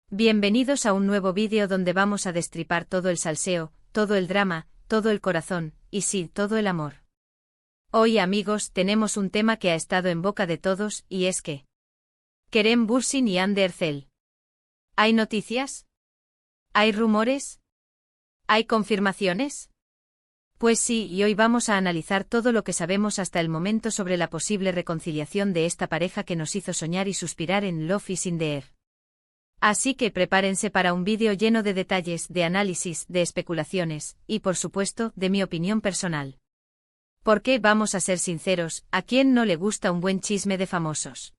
Bienvenidos a un nuevo vídeo donde vamos a destripar todo el salseo, todo el drama, todo el corazón, y sí, todo el amor. Hoy, amigos, tenemos un tema que ha estado en boca de todos, y es que Kerem Bürsin y Hande Erçel. ¿Hay noticias? ¿Hay rumores? ¿Hay confirmaciones? Pues sí, y hoy vamos a analizar todo lo que sabemos hasta el momento sobre la posible reconciliación de esta pareja que nos hizo soñar y suspirar en Love is in the air. Así que prepárense para un vídeo lleno de detalles, de análisis, de especulaciones, y por supuesto, de mi opinión personal. Porque, vamos a ser sinceros, ¿a quién no le gusta un buen chisme de famosos?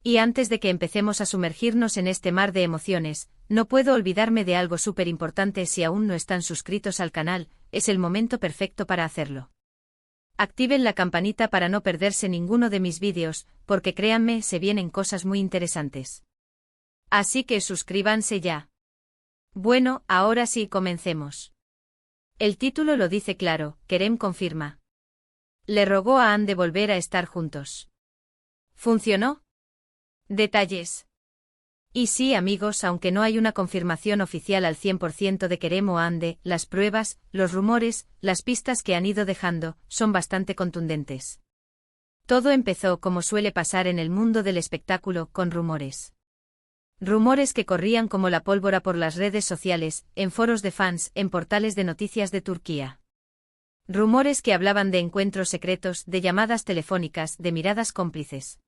Y antes de que empecemos a sumergirnos en este mar de emociones, no puedo olvidarme de algo súper importante. Si aún no están suscritos al canal, es el momento perfecto para hacerlo. Activen la campanita para no perderse ninguno de mis vídeos, porque créanme, se vienen cosas muy interesantes. Así que suscríbanse ya. Bueno, ahora sí, comencemos. El título lo dice claro, Kerem confirma. Le rogó a Hande volver a estar juntos. ¿Funcionó? Detalles. Y sí, amigos, aunque no hay una confirmación oficial al 100% de Kerem o Hande, las pruebas, los rumores, las pistas que han ido dejando, son bastante contundentes. Todo empezó como suele pasar en el mundo del espectáculo, con rumores. Rumores que corrían como la pólvora por las redes sociales, en foros de fans, en portales de noticias de Turquía. Rumores que hablaban de encuentros secretos, de llamadas telefónicas, de miradas cómplices.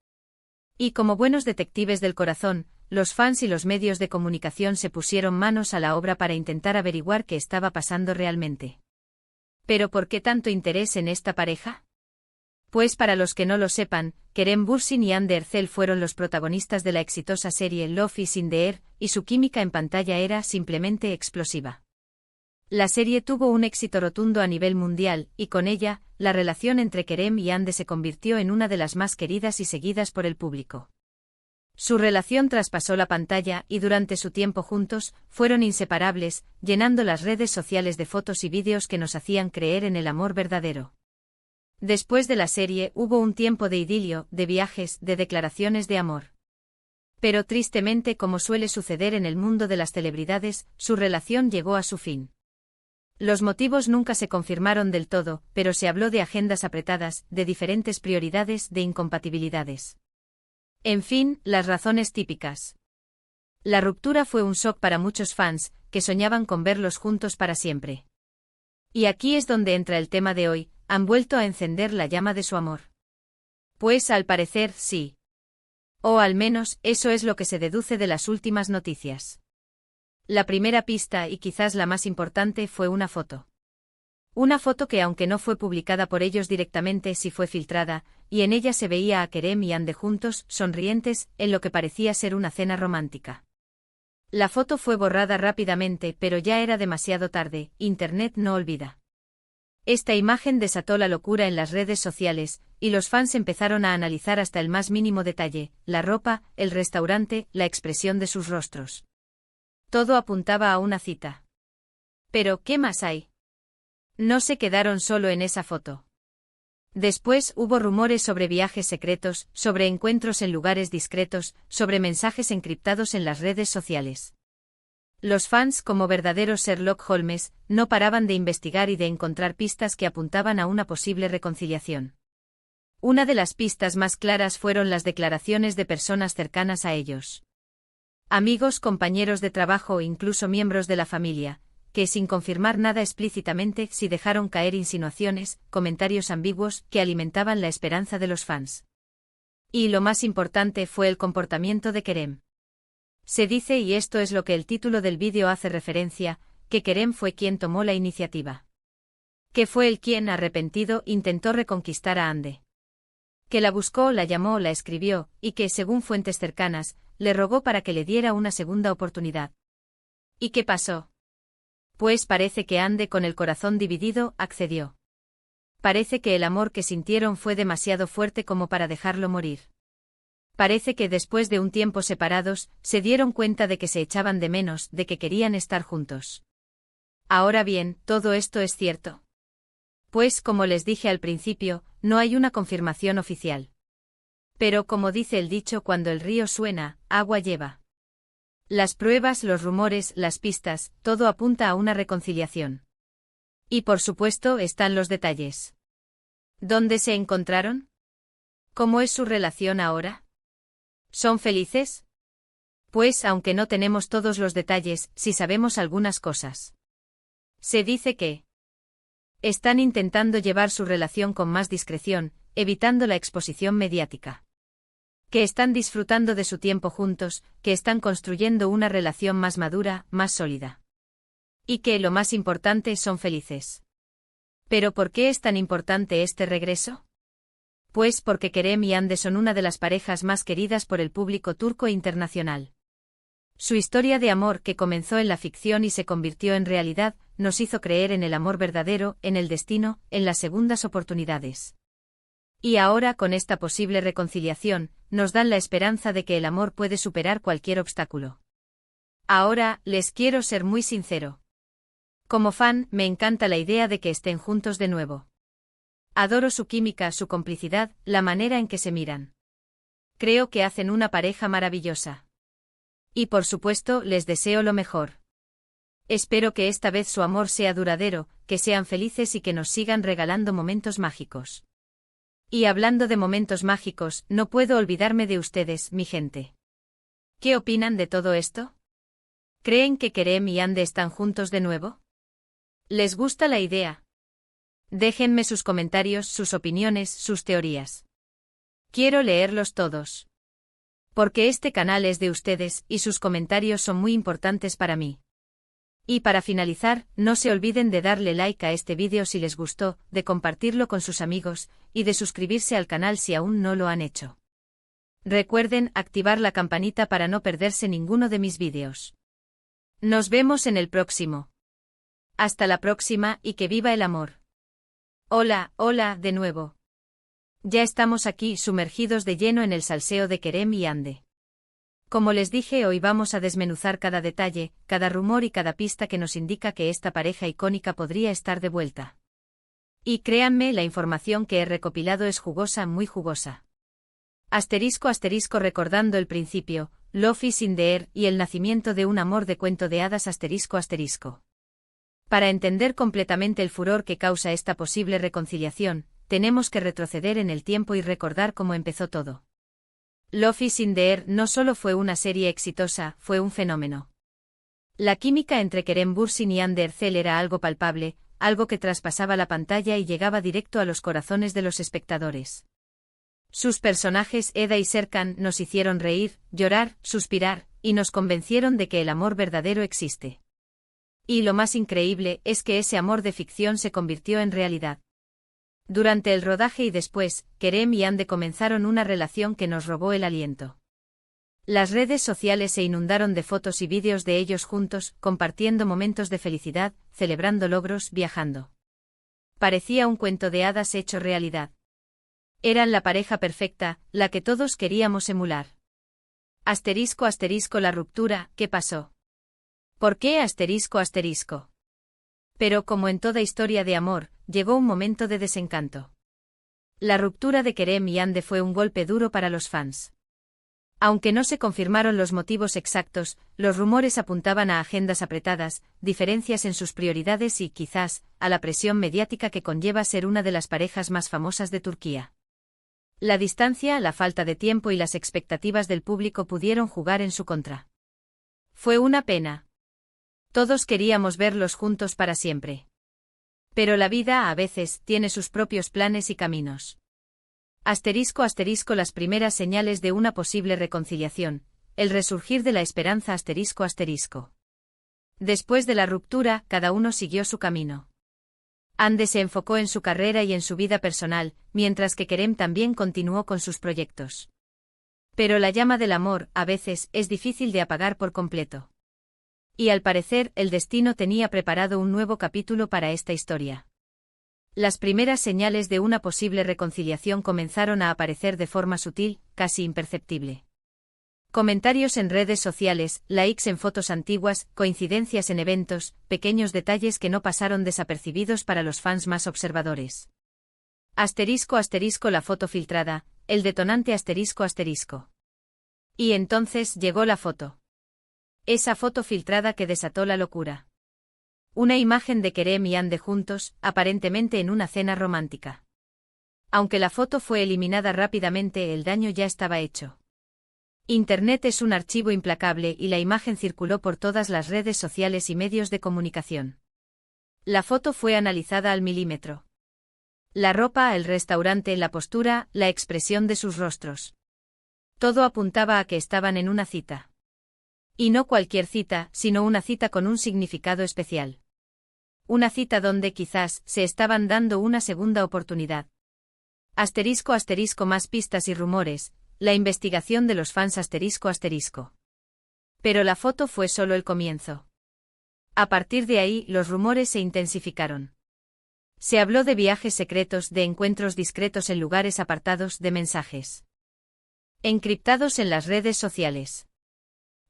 Y como buenos detectives del corazón, los fans y los medios de comunicación se pusieron manos a la obra para intentar averiguar qué estaba pasando realmente. ¿Pero por qué tanto interés en esta pareja? Pues para los que no lo sepan, Kerem Bürsin y Hande Erçel fueron los protagonistas de la exitosa serie Love is in the air, y su química en pantalla era simplemente explosiva. La serie tuvo un éxito rotundo a nivel mundial, y con ella, la relación entre Kerem y Hande se convirtió en una de las más queridas y seguidas por el público. Su relación traspasó la pantalla y durante su tiempo juntos, fueron inseparables, llenando las redes sociales de fotos y vídeos que nos hacían creer en el amor verdadero. Después de la serie hubo un tiempo de idilio, de viajes, de declaraciones de amor. Pero tristemente, como suele suceder en el mundo de las celebridades, su relación llegó a su fin. Los motivos nunca se confirmaron del todo, pero se habló de agendas apretadas, de diferentes prioridades, de incompatibilidades. En fin, las razones típicas. La ruptura fue un shock para muchos fans, que soñaban con verlos juntos para siempre. Y aquí es donde entra el tema de hoy. ¿Han vuelto a encender la llama de su amor? Pues al parecer sí. O al menos, eso es lo que se deduce de las últimas noticias. La primera pista, y quizás la más importante, fue una foto. Una foto que, aunque no fue publicada por ellos directamente, sí fue filtrada, y en ella se veía a Kerem y Hande juntos, sonrientes, en lo que parecía ser una cena romántica. La foto fue borrada rápidamente, pero ya era demasiado tarde. Internet no olvida. Esta imagen desató la locura en las redes sociales, y los fans empezaron a analizar hasta el más mínimo detalle, la ropa, el restaurante, la expresión de sus rostros. Todo apuntaba a una cita. Pero, ¿qué más hay? No se quedaron solo en esa foto. Después hubo rumores sobre viajes secretos, sobre encuentros en lugares discretos, sobre mensajes encriptados en las redes sociales. Los fans, como verdaderos Sherlock Holmes, no paraban de investigar y de encontrar pistas que apuntaban a una posible reconciliación. Una de las pistas más claras fueron las declaraciones de personas cercanas a ellos. Amigos, compañeros de trabajo e incluso miembros de la familia, que sin confirmar nada explícitamente sí dejaron caer insinuaciones, comentarios ambiguos que alimentaban la esperanza de los fans. Y lo más importante fue el comportamiento de Kerem. Se dice, y esto es lo que el título del vídeo hace referencia, que Kerem fue quien tomó la iniciativa. Que fue él quien, arrepentido, intentó reconquistar a Hande. Que la buscó, la llamó, la escribió, y que, según fuentes cercanas, le rogó para que le diera una segunda oportunidad. ¿Y qué pasó? Pues parece que Hande, con el corazón dividido, accedió. Parece que el amor que sintieron fue demasiado fuerte como para dejarlo morir. Parece que después de un tiempo separados, se dieron cuenta de que se echaban de menos, de que querían estar juntos. Ahora bien, ¿todo esto es cierto? Pues, como les dije al principio, no hay una confirmación oficial. Pero como dice el dicho, cuando el río suena, agua lleva. Las pruebas, los rumores, las pistas, todo apunta a una reconciliación. Y por supuesto están los detalles. ¿Dónde se encontraron? ¿Cómo es su relación ahora? ¿Son felices? Pues aunque no tenemos todos los detalles, sí sabemos algunas cosas. Se dice que están intentando llevar su relación con más discreción, evitando la exposición mediática. Que están disfrutando de su tiempo juntos, que están construyendo una relación más madura, más sólida. Y que, lo más importante, son felices. ¿Pero por qué es tan importante este regreso? Pues porque Kerem y Hande son una de las parejas más queridas por el público turco e internacional. Su historia de amor, que comenzó en la ficción y se convirtió en realidad, nos hizo creer en el amor verdadero, en el destino, en las segundas oportunidades. Y ahora, con esta posible reconciliación, nos dan la esperanza de que el amor puede superar cualquier obstáculo. Ahora, les quiero ser muy sincero. Como fan, me encanta la idea de que estén juntos de nuevo. Adoro su química, su complicidad, la manera en que se miran. Creo que hacen una pareja maravillosa. Y por supuesto, les deseo lo mejor. Espero que esta vez su amor sea duradero, que sean felices y que nos sigan regalando momentos mágicos. Y hablando de momentos mágicos, no puedo olvidarme de ustedes, mi gente. ¿Qué opinan de todo esto? ¿Creen que Kerem y Hande están juntos de nuevo? ¿Les gusta la idea? Déjenme sus comentarios, sus opiniones, sus teorías. Quiero leerlos todos. Porque este canal es de ustedes y sus comentarios son muy importantes para mí. Y para finalizar, no se olviden de darle like a este vídeo si les gustó, de compartirlo con sus amigos, y de suscribirse al canal si aún no lo han hecho. Recuerden activar la campanita para no perderse ninguno de mis vídeos. Nos vemos en el próximo. Hasta la próxima y que viva el amor. Hola, hola, de nuevo. Ya estamos aquí sumergidos de lleno en el salseo de Kerem y Hande. Como les dije, hoy vamos a desmenuzar cada detalle, cada rumor y cada pista que nos indica que esta pareja icónica podría estar de vuelta. Y créanme, la información que he recopilado es jugosa, muy jugosa. Asterisco asterisco recordando el principio, Love is in the air y el nacimiento de un amor de cuento de hadas asterisco asterisco. Para entender completamente el furor que causa esta posible reconciliación, tenemos que retroceder en el tiempo y recordar cómo empezó todo. Love is in the air no solo fue una serie exitosa, fue un fenómeno. La química entre Kerem Bürsin y Hande Erçel era algo palpable, algo que traspasaba la pantalla y llegaba directo a los corazones de los espectadores. Sus personajes Eda y Serkan nos hicieron reír, llorar, suspirar, y nos convencieron de que el amor verdadero existe. Y lo más increíble es que ese amor de ficción se convirtió en realidad. Durante el rodaje y después, Kerem y Hande comenzaron una relación que nos robó el aliento. Las redes sociales se inundaron de fotos y vídeos de ellos juntos, compartiendo momentos de felicidad, celebrando logros, viajando. Parecía un cuento de hadas hecho realidad. Eran la pareja perfecta, la que todos queríamos emular. Asterisco asterisco la ruptura, ¿qué pasó? ¿Por qué asterisco asterisco? Pero como en toda historia de amor, llegó un momento de desencanto. La ruptura de Kerem y Hande fue un golpe duro para los fans. Aunque no se confirmaron los motivos exactos, los rumores apuntaban a agendas apretadas, diferencias en sus prioridades y, quizás, a la presión mediática que conlleva ser una de las parejas más famosas de Turquía. La distancia, la falta de tiempo y las expectativas del público pudieron jugar en su contra. Fue una pena. Todos queríamos verlos juntos para siempre. Pero la vida a veces tiene sus propios planes y caminos. Asterisco asterisco las primeras señales de una posible reconciliación, el resurgir de la esperanza asterisco asterisco. Después de la ruptura, cada uno siguió su camino. Hande se enfocó en su carrera y en su vida personal, mientras que Kerem también continuó con sus proyectos. Pero la llama del amor, a veces, es difícil de apagar por completo. Y al parecer, el destino tenía preparado un nuevo capítulo para esta historia. Las primeras señales de una posible reconciliación comenzaron a aparecer de forma sutil, casi imperceptible. Comentarios en redes sociales, likes en fotos antiguas, coincidencias en eventos, pequeños detalles que no pasaron desapercibidos para los fans más observadores. Asterisco asterisco la foto filtrada, el detonante asterisco asterisco. Y entonces llegó la foto. Esa foto filtrada que desató la locura. Una imagen de Kerem y Ande juntos, aparentemente en una cena romántica. Aunque la foto fue eliminada rápidamente, el daño ya estaba hecho. Internet es un archivo implacable y la imagen circuló por todas las redes sociales y medios de comunicación. La foto fue analizada al milímetro. La ropa, el restaurante, la postura, la expresión de sus rostros. Todo apuntaba a que estaban en una cita. Y no cualquier cita, sino una cita con un significado especial. Una cita donde quizás se estaban dando una segunda oportunidad. Asterisco asterisco más pistas y rumores, la investigación de los fans asterisco asterisco. Pero la foto fue solo el comienzo. A partir de ahí, los rumores se intensificaron. Se habló de viajes secretos, de encuentros discretos en lugares apartados, de mensajes encriptados en las redes sociales.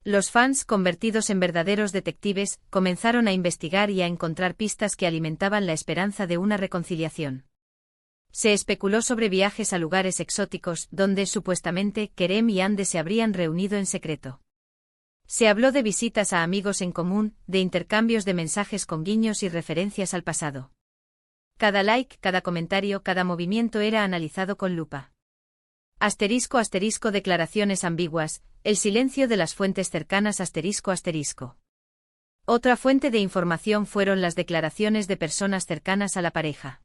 Los fans, convertidos en verdaderos detectives, comenzaron a investigar y a encontrar pistas que alimentaban la esperanza de una reconciliación. Se especuló sobre viajes a lugares exóticos, donde supuestamente Kerem y Ande se habrían reunido en secreto. Se habló de visitas a amigos en común, de intercambios de mensajes con guiños y referencias al pasado. Cada like, cada comentario, cada movimiento era analizado con lupa. Asterisco asterisco declaraciones ambiguas, el silencio de las fuentes cercanas asterisco asterisco. Otra fuente de información fueron las declaraciones de personas cercanas a la pareja.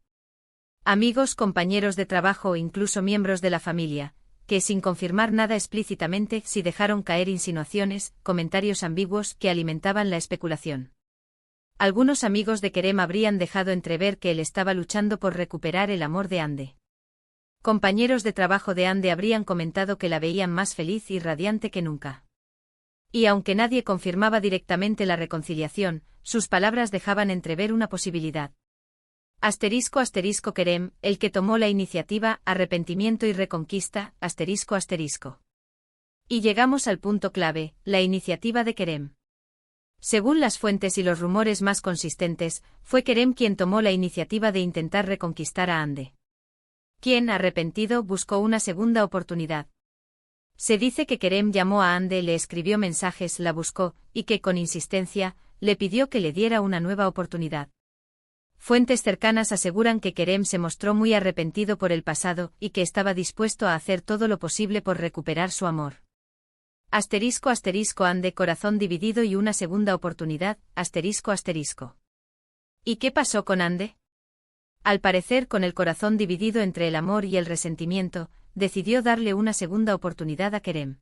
Amigos, compañeros de trabajo o incluso miembros de la familia, que sin confirmar nada explícitamente sí dejaron caer insinuaciones, comentarios ambiguos que alimentaban la especulación. Algunos amigos de Kerem habrían dejado entrever que él estaba luchando por recuperar el amor de Ande. Compañeros de trabajo de Ande habrían comentado que la veían más feliz y radiante que nunca. Y aunque nadie confirmaba directamente la reconciliación, sus palabras dejaban entrever una posibilidad. Asterisco asterisco Kerem, el que tomó la iniciativa, arrepentimiento y reconquista, asterisco asterisco. Y llegamos al punto clave, la iniciativa de Kerem. Según las fuentes y los rumores más consistentes, fue Kerem quien tomó la iniciativa de intentar reconquistar a Ande. Quien, arrepentido, buscó una segunda oportunidad. Se dice que Kerem llamó a Ande, le escribió mensajes, la buscó, y que con insistencia, le pidió que le diera una nueva oportunidad. Fuentes cercanas aseguran que Kerem se mostró muy arrepentido por el pasado y que estaba dispuesto a hacer todo lo posible por recuperar su amor. Asterisco asterisco Ande, corazón dividido y una segunda oportunidad, asterisco asterisco. ¿Y qué pasó con Ande? Al parecer, con el corazón dividido entre el amor y el resentimiento, decidió darle una segunda oportunidad a Kerem.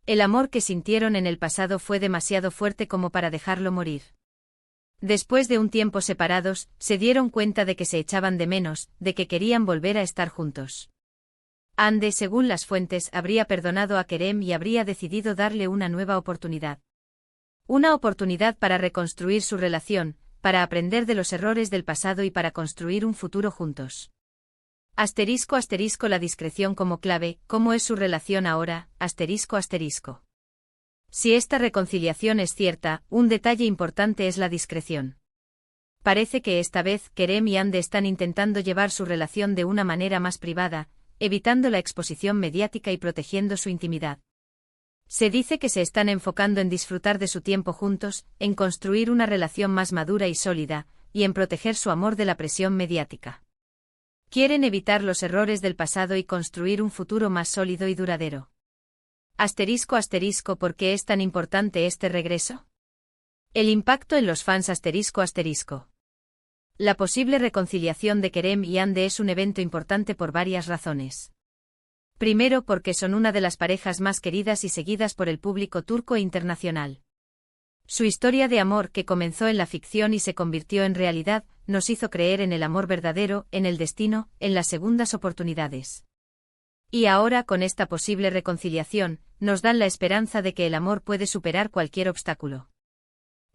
El amor que sintieron en el pasado fue demasiado fuerte como para dejarlo morir. Después de un tiempo separados, se dieron cuenta de que se echaban de menos, de que querían volver a estar juntos. Ande, según las fuentes, habría perdonado a Kerem y habría decidido darle una nueva oportunidad. Una oportunidad para reconstruir su relación, para aprender de los errores del pasado y para construir un futuro juntos. Asterisco asterisco la discreción como clave, ¿cómo es su relación ahora? Asterisco asterisco. Si esta reconciliación es cierta, un detalle importante es la discreción. Parece que esta vez Kerem y Ande están intentando llevar su relación de una manera más privada, evitando la exposición mediática y protegiendo su intimidad. Se dice que se están enfocando en disfrutar de su tiempo juntos, en construir una relación más madura y sólida, y en proteger su amor de la presión mediática. Quieren evitar los errores del pasado y construir un futuro más sólido y duradero. Asterisco asterisco, ¿por qué es tan importante este regreso? El impacto en los fans asterisco asterisco. La posible reconciliación de Kerem y Ande es un evento importante por varias razones. Primero, porque son una de las parejas más queridas y seguidas por el público turco e internacional. Su historia de amor, que comenzó en la ficción y se convirtió en realidad, nos hizo creer en el amor verdadero, en el destino, en las segundas oportunidades. Y ahora, con esta posible reconciliación, nos dan la esperanza de que el amor puede superar cualquier obstáculo.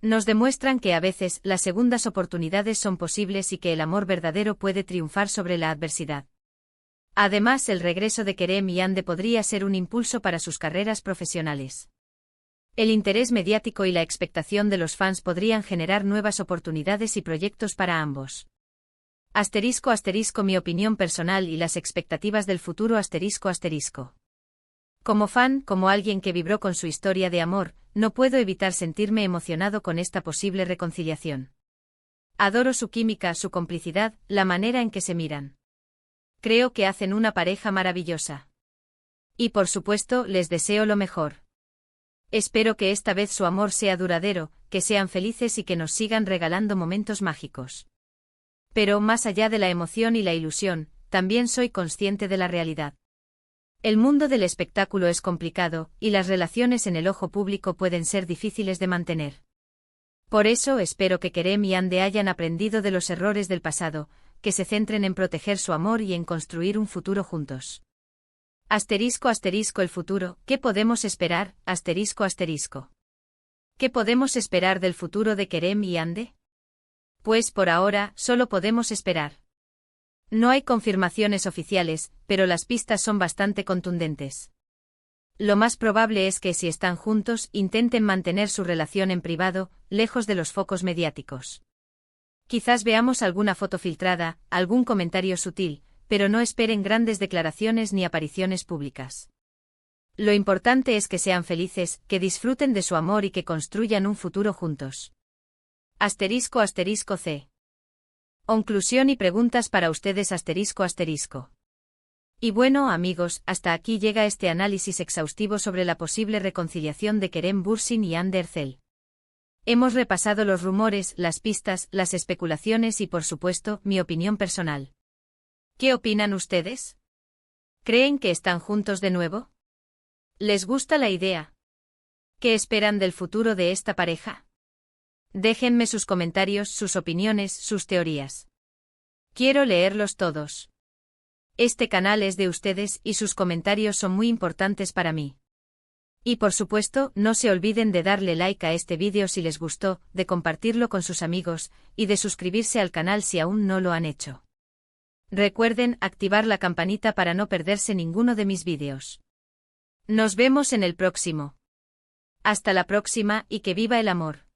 Nos demuestran que a veces las segundas oportunidades son posibles y que el amor verdadero puede triunfar sobre la adversidad. Además, el regreso de Kerem y Ande podría ser un impulso para sus carreras profesionales. El interés mediático y la expectación de los fans podrían generar nuevas oportunidades y proyectos para ambos. Asterisco asterisco mi opinión personal y las expectativas del futuro asterisco asterisco. Como fan, como alguien que vibró con su historia de amor, no puedo evitar sentirme emocionado con esta posible reconciliación. Adoro su química, su complicidad, la manera en que se miran. Creo que hacen una pareja maravillosa. Y por supuesto, les deseo lo mejor. Espero que esta vez su amor sea duradero, que sean felices y que nos sigan regalando momentos mágicos. Pero más allá de la emoción y la ilusión, también soy consciente de la realidad. El mundo del espectáculo es complicado, y las relaciones en el ojo público pueden ser difíciles de mantener. Por eso espero que Kerem y Hande hayan aprendido de los errores del pasado, que se centren en proteger su amor y en construir un futuro juntos. *** El futuro, ¿qué podemos esperar? *** ¿Qué podemos esperar del futuro de Kerem y Hande? Pues por ahora, solo podemos esperar. No hay confirmaciones oficiales, pero las pistas son bastante contundentes. Lo más probable es que si están juntos, intenten mantener su relación en privado, lejos de los focos mediáticos. Quizás veamos alguna foto filtrada, algún comentario sutil, pero no esperen grandes declaraciones ni apariciones públicas. Lo importante es que sean felices, que disfruten de su amor y que construyan un futuro juntos. ***C. Conclusión y preguntas para ustedes ***. Y bueno, amigos, hasta aquí llega este análisis exhaustivo sobre la posible reconciliación de Kerem Bürsin y Hande Erçel. Hemos repasado los rumores, las pistas, las especulaciones y por supuesto, mi opinión personal. ¿Qué opinan ustedes? ¿Creen que están juntos de nuevo? ¿Les gusta la idea? ¿Qué esperan del futuro de esta pareja? Déjenme sus comentarios, sus opiniones, sus teorías. Quiero leerlos todos. Este canal es de ustedes y sus comentarios son muy importantes para mí. Y por supuesto, no se olviden de darle like a este vídeo si les gustó, de compartirlo con sus amigos, y de suscribirse al canal si aún no lo han hecho. Recuerden activar la campanita para no perderse ninguno de mis vídeos. Nos vemos en el próximo. Hasta la próxima y que viva el amor.